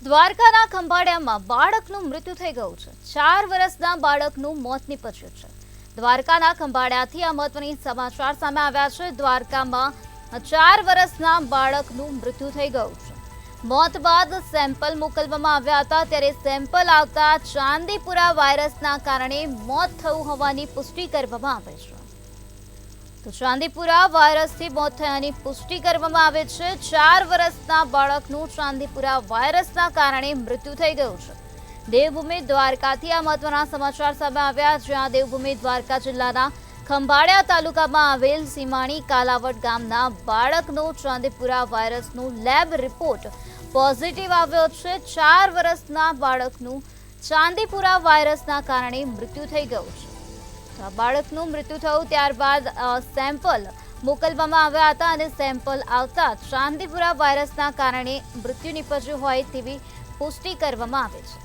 દ્વારકાના ખંભાળિયામાં બાળકનું મૃત્યુ થઈ ગયું છે। 4 વર્ષના બાળકનું મોત નીપજ્યું છે। દ્વારકાના ખંભાળિયાથી આ મહત્વની સમાચાર સામે આવ્યા છે। દ્વારકામાં 4 વર્ષના બાળકનું મૃત્યુ થઈ ગયું છે। મોત બાદ સેમ્પલ મોકલવામાં આવ્યા હતા, ત્યારે સેમ્પલ આવતા ચાંદીપુરા વાયરસના કારણે મોત થયું હોવાની પુષ્ટિ કરવામાં આવે છે। તો ચાંદીપુરા વાયરસથી મોત થયાની પુષ્ટિ કરવામાં આવે છે। 4 વર્ષના બાળકનું ચાંદીપુરા વાયરસના કારણે મૃત્યુ થઈ ગયું છે। દેવભૂમિ દ્વારકાથી આ મહત્વના સમાચાર સામે આવ્યા, જ્યાં દેવભૂમિ દ્વારકા જિલ્લાના ખંભાળિયા તાલુકામાં આવેલ સીમાણી કાલાવડ ગામના બાળકનો ચાંદીપુરા વાયરસનો લેબ રિપોર્ટ પોઝિટિવ આવ્યો છે। 4 વર્ષના બાળકનું ચાંદીપુરા વાયરસના કારણે મૃત્યુ થઈ ગયું છે। બાળકનું મૃત્યુ થયું ત્યારબાદ સેમ્પલ મોકલવામાં આવ્યા હતા, અને સેમ્પલ આવતા ચાંદીપુરા વાયરસના કારણે મૃત્યુ નીપજ્યું હોય તેવી પુષ્ટિ કરવામાં આવે છે।